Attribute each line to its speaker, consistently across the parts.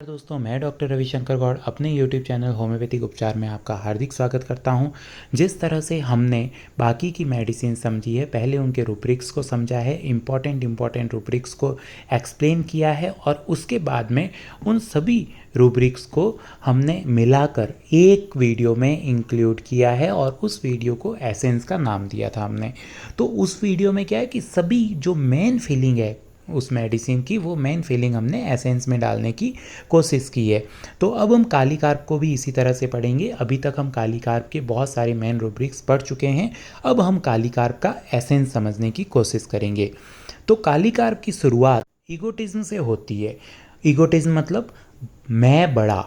Speaker 1: दोस्तों, मैं डॉक्टर रविशंकर गौड़ अपने यूट्यूब चैनल होम्योपैथिक उपचार में आपका हार्दिक स्वागत करता हूं। जिस तरह से हमने बाकी की मेडिसिन समझी है, पहले उनके रूब्रिक्स को समझा है, इम्पॉर्टेंट रूब्रिक्स को एक्सप्लेन किया है और उसके बाद में उन सभी रूब्रिक्स को हमने मिलाकर एक वीडियो में इंक्लूड किया है और उस वीडियो को एसेंस का नाम दिया था हमने। तो उस वीडियो में क्या है कि सभी जो मेन फीलिंग है उस मेडिसिन की, वो मेन फीलिंग हमने एसेंस में डालने की कोशिश की है। तो अब हम काली कार्ब को भी इसी तरह से पढ़ेंगे। अभी तक हम काली कार्ब के बहुत सारे मेन रूब्रिक्स पढ़ चुके हैं। अब हम काली कार्ब का एसेंस समझने की कोशिश करेंगे। तो काली कार्ब की शुरुआत ईगोटिज्म से होती है। ईगोटिज्म मतलब मैं बड़ा।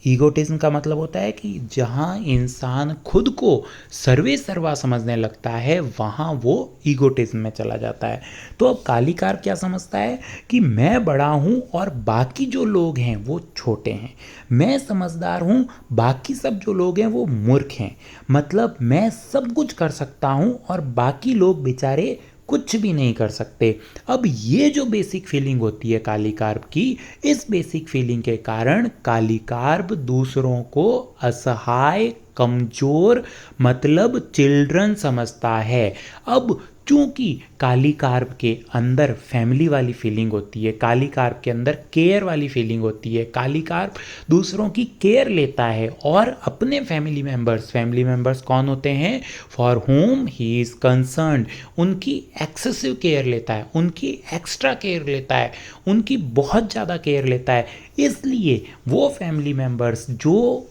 Speaker 1: ईगोटिज्म का मतलब होता है कि जहाँ इंसान खुद को सर्वे सर्वा समझने लगता है, वहाँ वो ईगोटिज्म में चला जाता है। तो अब काली कार्ब क्या समझता है कि मैं बड़ा हूँ और बाकी जो लोग हैं वो छोटे हैं। मैं समझदार हूँ, बाकी सब जो लोग हैं वो मूर्ख हैं। मतलब मैं सब कुछ कर सकता हूँ और बाकी लोग बेचारे कुछ भी नहीं कर सकते। अब ये जो बेसिक फीलिंग होती है काली कार्ब की, इस बेसिक फीलिंग के कारण काली कार्ब दूसरों को असहाय, कमजोर, मतलब चिल्ड्रन समझता है। अब चूंकि काली कार्ब के अंदर फैमिली वाली फीलिंग होती है, काली कार्ब के अंदर केयर वाली फीलिंग होती है, काली कार्ब दूसरों की केयर लेता है और अपने फैमिली मेंबर्स कौन होते हैं, for home he is concerned, उनकी एक्सेसिव केयर लेता है, उनकी एक्स्ट्रा केयर लेता है, उनकी बहुत ज़्यादा केयर लेता है। इसलिए वो फैमिली मेंबर्स जो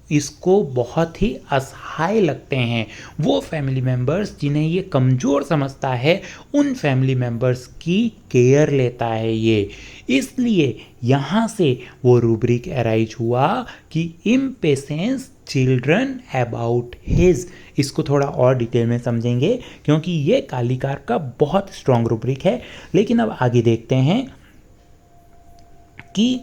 Speaker 1: इसको बहुत ही असहाय लगते हैं, वो फैमिली मेंबर्स जिन्हें ये कमज़ोर समझता है, उन फैमिली मेंबर्स की केयर लेता है ये। इसलिए यहाँ से वो रूब्रिक अराइज हुआ कि इम्पेशेंस चिल्ड्रन अबाउट हिज। इसको थोड़ा और डिटेल में समझेंगे क्योंकि ये काली कार्ब का बहुत स्ट्रॉन्ग रूब्रिक है। लेकिन अब आगे देखते हैं कि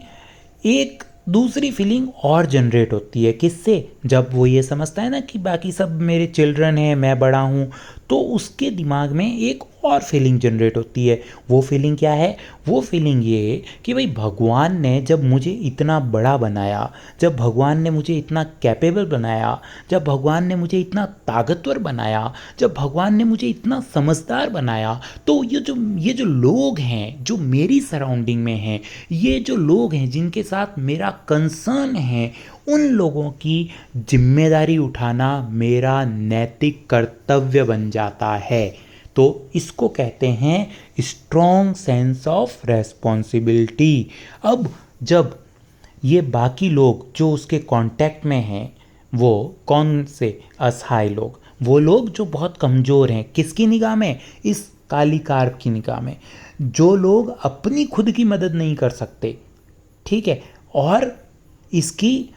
Speaker 1: एक दूसरी फीलिंग और जनरेट होती है किससे, जब वो ये समझता है ना कि बाकी सब मेरे चिल्ड्रन हैं, मैं बड़ा हूँ, तो उसके दिमाग में एक और फीलिंग जनरेट होती है। वो फीलिंग क्या है? वो फीलिंग ये है कि भाई भगवान ने जब मुझे इतना बड़ा बनाया, जब भगवान ने मुझे इतना कैपेबल बनाया, जब भगवान ने मुझे इतना ताकतवर बनाया, जब भगवान ने मुझे इतना समझदार बनाया, तो ये जो लोग हैं जो मेरी सराउंडिंग में हैं, ये जो लोग हैं जिनके साथ मेरा कंसर्न है, उन लोगों की जिम्मेदारी उठाना मेरा नैतिक कर्तव्य बन जाता है। तो इसको कहते हैं स्ट्रॉन्ग सेंस ऑफ रेस्पॉन्सिबिलिटी। अब जब ये बाकी लोग जो उसके कांटेक्ट में हैं, वो कौन से असहाय लोग, वो लोग जो बहुत कमज़ोर हैं, किसकी निगाह में? इस काली कार्ब की निगाह में। जो लोग अपनी खुद की मदद नहीं कर सकते, ठीक है,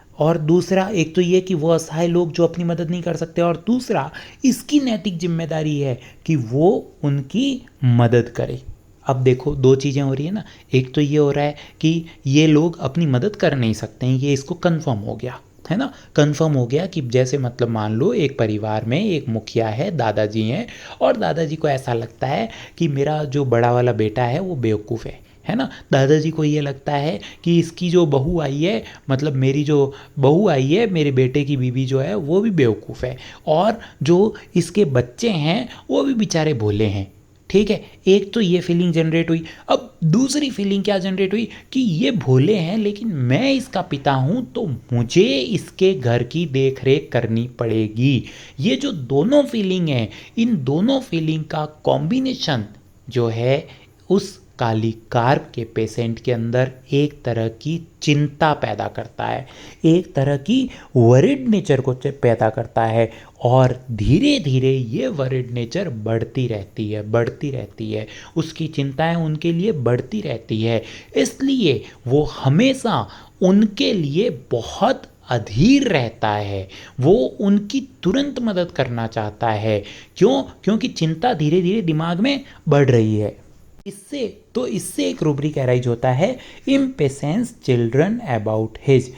Speaker 1: और दूसरा, एक तो ये कि वो असहाय लोग जो अपनी मदद नहीं कर सकते, और दूसरा इसकी नैतिक जिम्मेदारी है कि वो उनकी मदद करे। अब देखो, दो चीज़ें हो रही है ना। एक तो ये हो रहा है कि ये लोग अपनी मदद कर नहीं सकते हैं, ये इसको कंफर्म हो गया है ना। कंफर्म हो गया कि जैसे मतलब मान लो एक परिवार में एक मुखिया है, दादाजी हैं, और दादाजी को ऐसा लगता है कि मेरा जो बड़ा वाला बेटा है वो बेवकूफ़ है ना। दादाजी को ये लगता है कि इसकी जो बहू आई है, मतलब मेरी जो बहू आई है, मेरे बेटे की बीवी जो है वो भी बेवकूफ़ है, और जो इसके बच्चे हैं वो भी बेचारे भोले हैं। ठीक है, एक तो ये फीलिंग जनरेट हुई। अब दूसरी फीलिंग क्या जनरेट हुई कि ये भोले हैं लेकिन मैं इसका पिता हूँ, तो मुझे इसके घर की देख रेख करनी पड़ेगी। ये जो दोनों फीलिंग हैं, इन दोनों फीलिंग का कॉम्बिनेशन जो है उस काली कार्ब के पेशेंट के अंदर एक तरह की चिंता पैदा करता है, एक तरह की वरिड नेचर को पैदा करता है, और धीरे धीरे ये वरिड नेचर बढ़ती रहती है, उसकी चिंताएं उनके लिए बढ़ती रहती है। इसलिए वो हमेशा उनके लिए बहुत अधीर रहता है, वो उनकी तुरंत मदद करना चाहता है। क्यों? क्योंकि चिंता धीरे धीरे दिमाग में बढ़ रही है। इससे एक रूब्रिक अराइज होता है इम्पेशेंस चिल्ड्रन अबाउट हिज।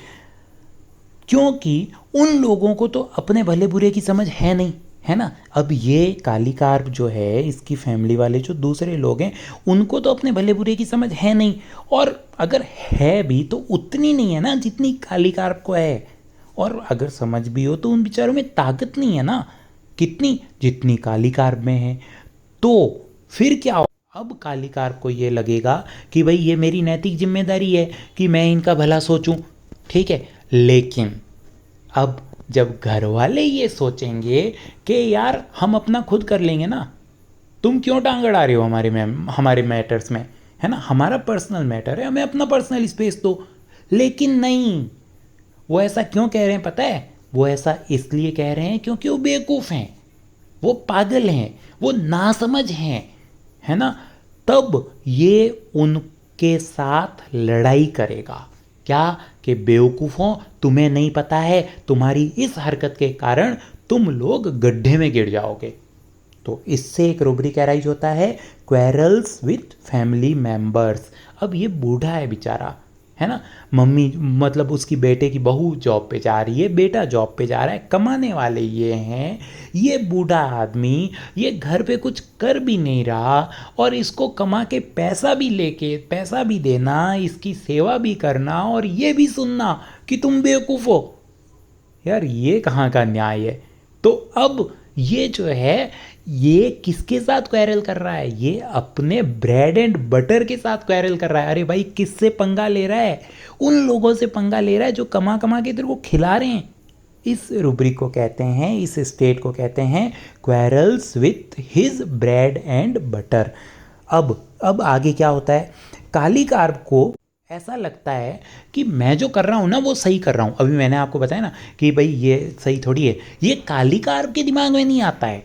Speaker 1: क्योंकि उन लोगों को तो अपने भले बुरे की समझ है नहीं, है ना। अब ये कालीकार्प जो है, इसकी फैमिली वाले जो दूसरे लोग हैं, उनको तो अपने भले बुरे की समझ है नहीं, और अगर है भी तो उतनी नहीं है ना जितनी कालीकार्प को है। और अगर समझ भी हो तो उन बेचारों में ताकत नहीं है ना, कितनी जितनी कालीकार्प में है। तो फिर क्या हो, अब कालीकार्प को ये लगेगा कि भाई ये मेरी नैतिक जिम्मेदारी है कि मैं इनका भला सोचूं, ठीक है। लेकिन अब जब घर वाले ये सोचेंगे कि यार हम अपना खुद कर लेंगे ना, तुम क्यों टांग अड़ा रहे हो हमारे मैटर्स में, है ना, हमारा पर्सनल मैटर है, हमें अपना पर्सनल स्पेस दो। लेकिन नहीं, वो ऐसा क्यों कह रहे हैं पता है? वो ऐसा इसलिए कह रहे हैं क्योंकि वो बेवकूफ़ हैं, वो पागल हैं, वो नासमझ हैं, है ना। तब ये उनके साथ लड़ाई करेगा, क्या कि बेवकूफ़ों, तुम्हें नहीं पता है, तुम्हारी इस हरकत के कारण तुम लोग गड्ढे में गिर जाओगे। तो इससे एक रूब्रिक अराइज होता है, क्वेरल्स विथ फैमिली मेंबर्स। अब ये बूढ़ा है बेचारा, है ना, मम्मी मतलब उसकी बेटे की बहू जॉब पे जा रही है, बेटा जॉब पे जा रहा है, कमाने वाले ये हैं, ये बूढ़ा आदमी ये घर पे कुछ कर भी नहीं रहा, और इसको कमा के पैसा भी देना, इसकी सेवा भी करना, और ये भी सुनना कि तुम बेवकूफ़ हो। यार ये कहाँ का न्याय है? तो अब ये जो है, ये किसके साथ क्वेरल कर रहा है? ये अपने ब्रेड एंड बटर के साथ क्वेरल कर रहा है। अरे भाई, किससे पंगा ले रहा है? उन लोगों से पंगा ले रहा है जो कमा कमा के तेरे को खिला रहे हैं। इस रूब्रिक को कहते हैं, इस स्टेट को कहते हैं quarrels with his bread and butter. अब आगे क्या होता है? कालीकार्प को ऐसा लगता है कि मैं जो कर रहा हूँ ना वो सही कर रहा हूँ। अभी मैंने आपको बताया ना कि भाई ये सही थोड़ी है, ये कालीकार्प के दिमाग में नहीं आता है।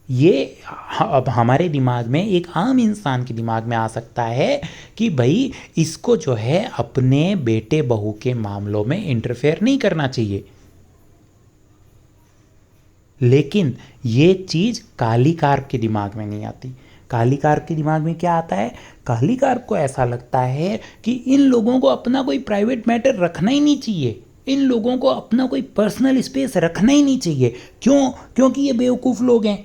Speaker 1: ये अब हमारे दिमाग में, एक आम इंसान के दिमाग में आ सकता है कि भाई इसको जो है अपने बेटे बहू के मामलों में इंटरफेयर नहीं करना चाहिए। लेकिन ये चीज़ कालीकार्प के दिमाग में नहीं आती। कालीकार्प के दिमाग में क्या आता है? कालीकार्प को ऐसा लगता है कि इन लोगों को अपना कोई प्राइवेट मैटर रखना ही नहीं चाहिए, इन लोगों को अपना कोई पर्सनल स्पेस रखना ही नहीं चाहिए। क्यों? क्योंकि ये बेवकूफ़ लोग हैं।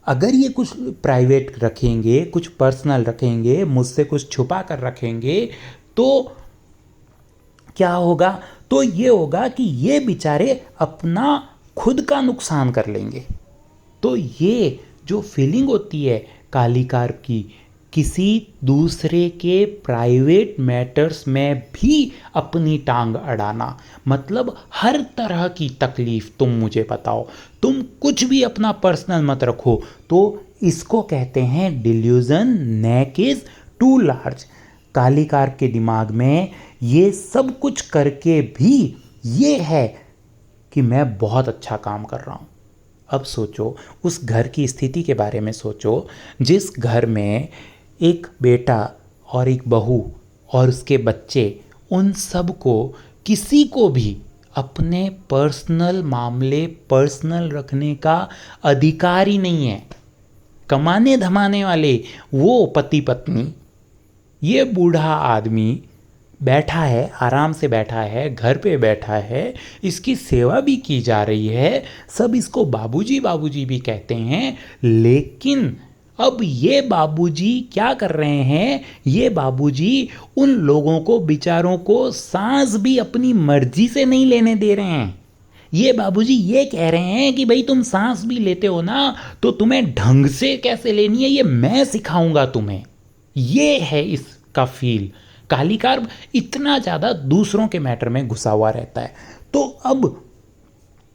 Speaker 1: अगर ये कुछ प्राइवेट रखेंगे, कुछ पर्सनल रखेंगे, मुझसे कुछ छुपा कर रखेंगे, तो क्या होगा? तो ये होगा कि ये बेचारे अपना खुद का नुकसान कर लेंगे। तो ये जो फीलिंग होती है कालीकार्प की, किसी दूसरे के प्राइवेट मैटर्स में भी अपनी टांग अड़ाना, मतलब हर तरह की तकलीफ तुम मुझे बताओ, तुम कुछ भी अपना पर्सनल मत रखो, तो इसको कहते हैं delusion, neck is too large. कालीकार्प के दिमाग में ये सब कुछ करके भी ये है कि मैं बहुत अच्छा काम कर रहा हूँ। अब सोचो, उस घर की स्थिति के बारे में सोचो, जिस घर में एक बेटा और एक बहू और उसके बच्चे, उन सब को, किसी को भी अपने पर्सनल मामले पर्सनल रखने का अधिकार ही नहीं है। कमाने धमाने वाले वो पति पत्नी, ये बूढ़ा आदमी बैठा है, आराम से बैठा है, घर पे बैठा है, इसकी सेवा भी की जा रही है, सब इसको बाबूजी बाबूजी भी कहते हैं। लेकिन अब ये बाबूजी क्या कर रहे हैं? ये बाबूजी उन लोगों को, बेचारों को, सांस भी अपनी मर्जी से नहीं लेने दे रहे हैं। ये बाबूजी ये कह रहे हैं कि भाई तुम सांस भी लेते हो ना, तो तुम्हें ढंग से कैसे लेनी है ये मैं सिखाऊंगा तुम्हें। ये है इसका फील। कालीकार्प इतना ज़्यादा दूसरों के मैटर में घुसा हुआ रहता है। तो अब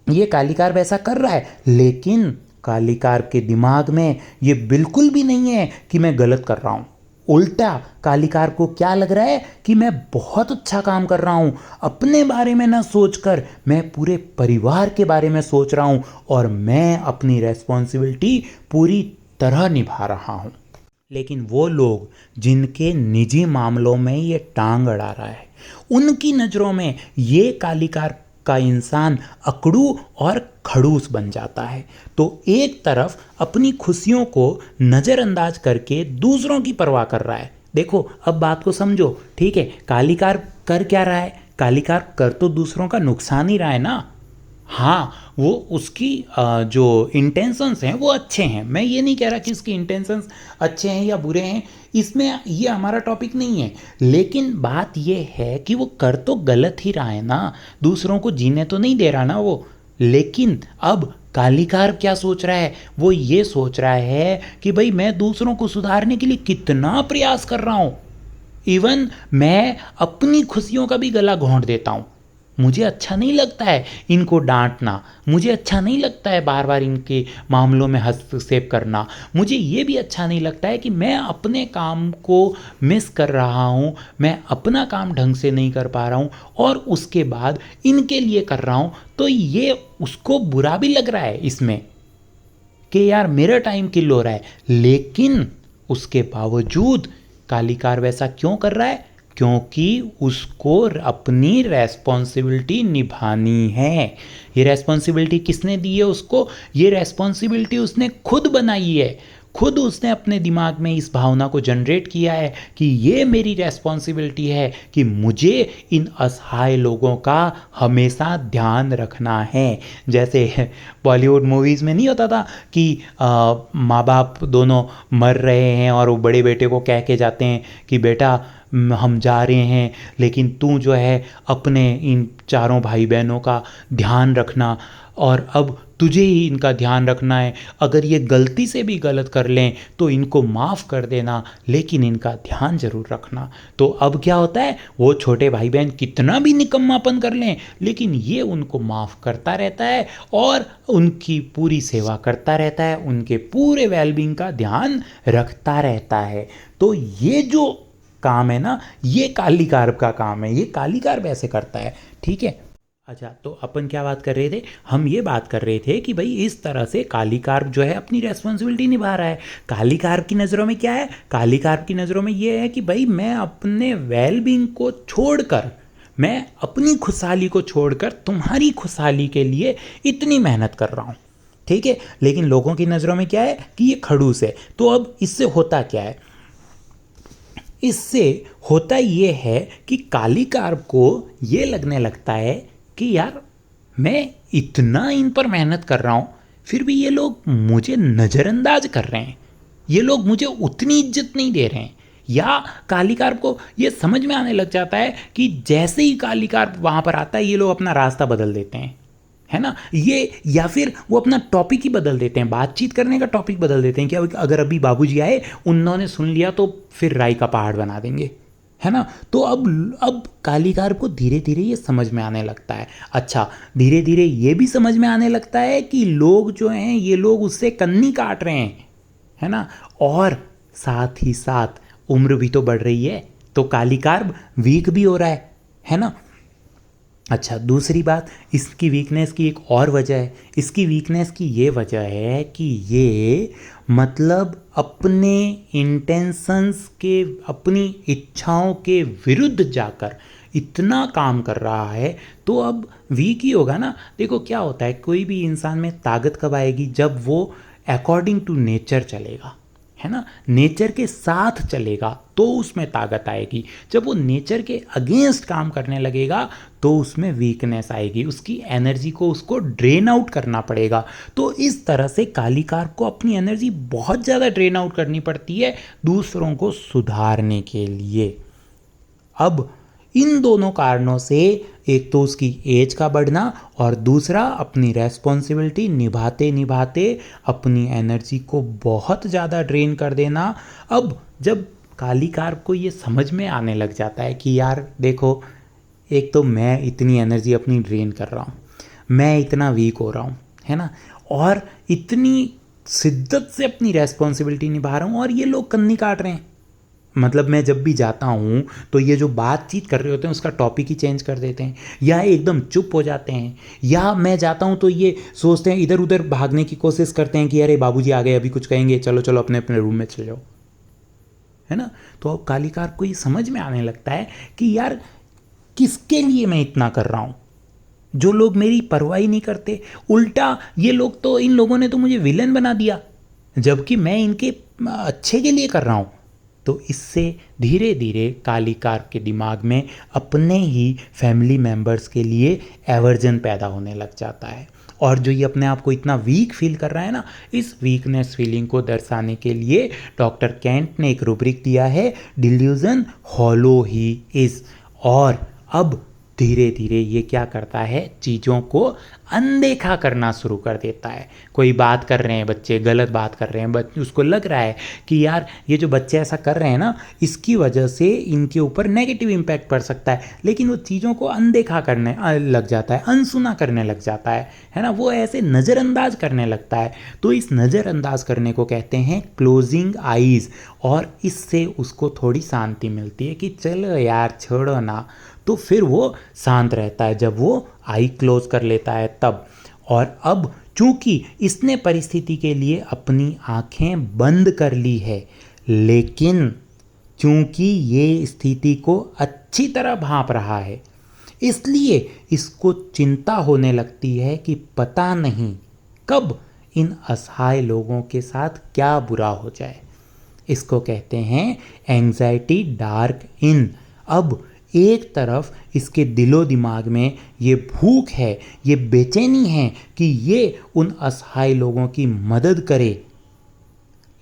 Speaker 1: ये कालीकार्प ऐसा कर रहा है, लेकिन कालीकार्प के दिमाग में ये बिल्कुल भी नहीं है कि मैं गलत कर रहा हूँ। उल्टा कालीकार्प को क्या लग रहा है कि मैं बहुत अच्छा काम कर रहा हूँ, अपने बारे में ना सोचकर मैं पूरे परिवार के बारे में सोच रहा हूँ, और मैं अपनी रेस्पॉन्सिबिलिटी पूरी तरह निभा रहा हूँ। लेकिन वो लोग जिनके निजी मामलों में ये टांग अड़ा रहा है, उनकी नज़रों में ये कालीकार्प का इंसान अकड़ू और खड़ूस बन जाता है। तो एक तरफ अपनी खुशियों को नज़रअंदाज करके दूसरों की परवाह कर रहा है। देखो, अब बात को समझो, ठीक है? कालीकार्प कर क्या रहा है? कालीकार्प कर तो दूसरों का नुकसान ही रहा है ना। हाँ, वो उसकी जो इंटेंशंस हैं वो अच्छे हैं, मैं ये नहीं कह रहा कि उसके इंटेंशंस अच्छे हैं या बुरे हैं, इसमें ये हमारा टॉपिक नहीं है। लेकिन बात ये है कि वो कर तो गलत ही रहा है ना, दूसरों को जीने तो नहीं दे रहा ना वो। लेकिन अब कालिकार क्या सोच रहा है, वो ये सोच रहा है कि भाई मैं दूसरों को सुधारने के लिए कितना प्रयास कर रहा हूँ, इवन मैं अपनी खुशियों का भी गला घोंट देता हूँ। मुझे अच्छा नहीं लगता है इनको डांटना, मुझे अच्छा नहीं लगता है बार बार इनके मामलों में हस्तक्षेप करना, मुझे ये भी अच्छा नहीं लगता है कि मैं अपने काम को मिस कर रहा हूँ, मैं अपना काम ढंग से नहीं कर पा रहा हूँ और उसके बाद इनके लिए कर रहा हूँ। तो ये उसको बुरा भी लग रहा है इसमें कि यार मेरा टाइम किल हो रहा है। लेकिन उसके बावजूद कालिकार वैसा क्यों कर रहा है, क्योंकि उसको अपनी रेस्पॉन्सिबिलिटी निभानी है। ये रेस्पॉन्सिबिलिटी किसने दी है उसको, ये रेस्पॉन्सिबिलिटी उसने खुद बनाई है, खुद उसने अपने दिमाग में इस भावना को जनरेट किया है कि ये मेरी रेस्पॉन्सिबिलिटी है कि मुझे इन असहाय लोगों का हमेशा ध्यान रखना है। जैसे बॉलीवुड मूवीज़ में नहीं होता था कि माँ बाप दोनों मर रहे हैं और वो बड़े बेटे को कह के जाते हैं कि बेटा हम जा रहे हैं, लेकिन तू जो है अपने इन चारों भाई बहनों का ध्यान रखना, और अब तुझे ही इनका ध्यान रखना है, अगर ये गलती से भी गलत कर लें तो इनको माफ़ कर देना, लेकिन इनका ध्यान ज़रूर रखना। तो अब क्या होता है, वो छोटे भाई बहन कितना भी निकम्मापन कर लें लेकिन ये उनको माफ़ करता रहता है और उनकी पूरी सेवा करता रहता है, उनके पूरे वेलबींग का ध्यान रखता रहता है। तो ये जो काम है ना, ये कालिकार का काम है, ये कालिकार वैसे करता है। ठीक है, अच्छा, तो अपन क्या बात कर रहे थे, हम ये बात कर रहे थे कि भाई इस तरह से कालिकार जो है अपनी रेस्पॉन्सिबिलिटी निभा रहा है। कालिकार की नज़रों में क्या है, कालिकार की नज़रों में ये है कि भाई मैं अपने वेलबींग को छोड़कर, मैं अपनी खुशहाली को छोड़कर तुम्हारी खुशहाली के लिए इतनी मेहनत कर रहा हूँ। ठीक है, लेकिन लोगों की नज़रों में क्या है कि ये खड़ूस है। तो अब इससे होता क्या है, इससे होता ये है कि कालिकार को ये लगने लगता है कि यार मैं इतना इन पर मेहनत कर रहा हूँ फिर भी ये लोग मुझे नज़रअंदाज कर रहे हैं, ये लोग मुझे उतनी इज्जत नहीं दे रहे हैं। या कालिकार को ये समझ में आने लग जाता है कि जैसे ही कालिकार वहाँ पर आता है ये लोग अपना रास्ता बदल देते हैं, है ना, ये या फिर वो अपना टॉपिक ही बदल देते हैं, बातचीत करने का टॉपिक बदल देते हैं कि अगर अभी बाबूजी आए उन्होंने सुन लिया तो फिर राई का पहाड़ बना देंगे, है ना। तो अब कालिकार को धीरे धीरे ये समझ में आने लगता है। अच्छा, धीरे धीरे ये भी समझ में आने लगता है कि लोग जो हैं ये लोग उससे कन्नी काट रहे हैं, है ना, और साथ ही साथ उम्र भी तो बढ़ रही है तो कालिकार वीक भी हो रहा है ना। अच्छा, दूसरी बात, इसकी वीकनेस की एक और वजह है, इसकी वीकनेस की ये वजह है कि ये मतलब अपने इंटेंशंस के, अपनी इच्छाओं के विरुद्ध जाकर इतना काम कर रहा है तो अब वीक ही होगा ना। देखो क्या होता है, कोई भी इंसान में ताकत कब आएगी, जब वो अकॉर्डिंग टू नेचर चलेगा, है ना, नेचर के साथ चलेगा तो उसमें ताकत आएगी। जब वो नेचर के अगेंस्ट काम करने लगेगा तो उसमें वीकनेस आएगी, उसकी एनर्जी को उसको ड्रेन आउट करना पड़ेगा। तो इस तरह से कालिकार को अपनी एनर्जी बहुत ज़्यादा ड्रेन आउट करनी पड़ती है दूसरों को सुधारने के लिए। अब इन दोनों कारणों से, एक तो उसकी एज का बढ़ना और दूसरा अपनी रेस्पॉन्सिबिलिटी निभाते निभाते अपनी एनर्जी को बहुत ज़्यादा ड्रेन कर देना। अब जब कालिकार को ये समझ में आने लग जाता है कि यार देखो, एक तो मैं इतनी एनर्जी अपनी ड्रेन कर रहा हूँ, मैं इतना वीक हो रहा हूँ, है ना, और इतनी शिद्दत से अपनी रेस्पॉन्सिबिलिटी निभा रहा हूँ और ये लोग कन्नी काट रहे हैं। मतलब मैं जब भी जाता हूँ तो ये जो बातचीत कर रहे होते हैं उसका टॉपिक ही चेंज कर देते हैं या एकदम चुप हो जाते हैं, या मैं जाता हूँ तो ये सोचते हैं, इधर उधर भागने की कोशिश करते हैं कि अरे बाबूजी आ गए, अभी कुछ कहेंगे, चलो चलो अपने अपने रूम में चले जाओ, है ना। तो अब कालिकार को ये समझ में आने लगता है कि यार किसके लिए मैं इतना कर रहा हूँ, जो लोग मेरी परवाह ही नहीं करते, उल्टा ये लोग तो, इन लोगों ने तो मुझे विलन बना दिया, जबकि मैं इनके अच्छे के लिए कर रहा हूँ। तो इससे धीरे धीरे काली कार्प के दिमाग में अपने ही फैमिली मेम्बर्स के लिए एवर्जन पैदा होने लग जाता है। और जो ये अपने आप को इतना वीक फील कर रहा है ना, इस वीकनेस फीलिंग को दर्शाने के लिए डॉक्टर केंट ने एक रूब्रिक दिया है, डिल्यूजन हॉलो ही इज। और अब धीरे धीरे ये क्या करता है, चीज़ों को अनदेखा करना शुरू कर देता है। कोई बात कर रहे हैं बच्चे, गलत बात कर रहे हैं, उसको लग रहा है कि यार ये जो बच्चे ऐसा कर रहे हैं ना, इसकी वजह से इनके ऊपर नेगेटिव इम्पैक्ट पड़ सकता है, लेकिन वो चीज़ों को अनदेखा करने लग जाता है, अनसुना करने लग जाता है ना, वो ऐसे नज़रअंदाज करने लगता है। तो इस नज़रअंदाज करने को कहते हैं क्लोजिंग आइज़, और इससे उसको थोड़ी शांति मिलती है कि चलो यार छोड़ो ना, तो फिर वो शांत रहता है जब वो आई क्लोज कर लेता है तब। और अब चूंकि इसने परिस्थिति के लिए अपनी आंखें बंद कर ली है, लेकिन चूंकि ये स्थिति को अच्छी तरह भांप रहा है, इसलिए इसको चिंता होने लगती है कि पता नहीं कब इन असहाय लोगों के साथ क्या बुरा हो जाए। इसको कहते हैं एंग्जाइटी डार्क इन। अब एक तरफ इसके दिलो दिमाग में ये भूख है, ये बेचैनी है कि ये उन असहाय लोगों की मदद करे,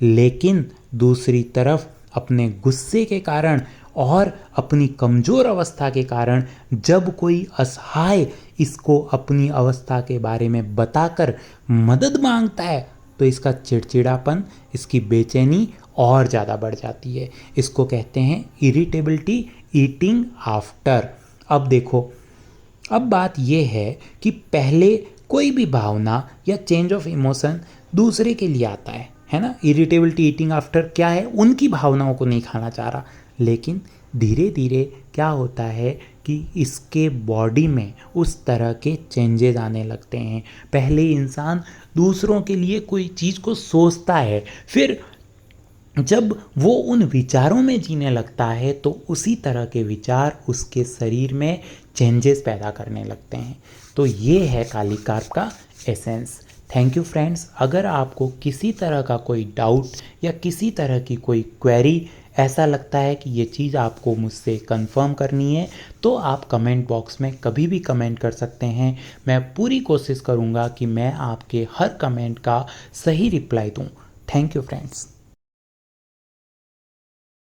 Speaker 1: लेकिन दूसरी तरफ अपने गुस्से के कारण और अपनी कमज़ोर अवस्था के कारण जब कोई असहाय इसको अपनी अवस्था के बारे में बताकर मदद मांगता है, तो इसका चिड़चिड़ापन, इसकी बेचैनी और ज़्यादा बढ़ जाती है। इसको कहते हैं इरिटेबिलिटी ईटिंग आफ्टर। अब देखो, अब बात यह है कि पहले कोई भी भावना या चेंज ऑफ इमोशन दूसरे के लिए आता है ना। इरिटेबिलिटी ईटिंग आफ्टर क्या है, उनकी भावनाओं को नहीं खाना चाह रहा, लेकिन धीरे धीरे क्या होता है कि इसके बॉडी में उस तरह के चेंजेस आने लगते हैं। पहले इंसान दूसरों के लिए कोई चीज़ को सोचता है, फिर जब वो उन विचारों में जीने लगता है तो उसी तरह के विचार उसके शरीर में चेंजेस पैदा करने लगते हैं। तो ये है काली कार्प का एसेंस। Thank you friends. अगर आपको किसी तरह का कोई डाउट या किसी तरह की कोई क्वेरी, ऐसा लगता है कि ये चीज़ आपको मुझसे कंफर्म करनी है, तो आप कमेंट बॉक्स में कभी भी कमेंट कर सकते हैं। मैं पूरी कोशिश करूँगा कि मैं आपके हर कमेंट का सही रिप्लाई दूँ। Thank you friends.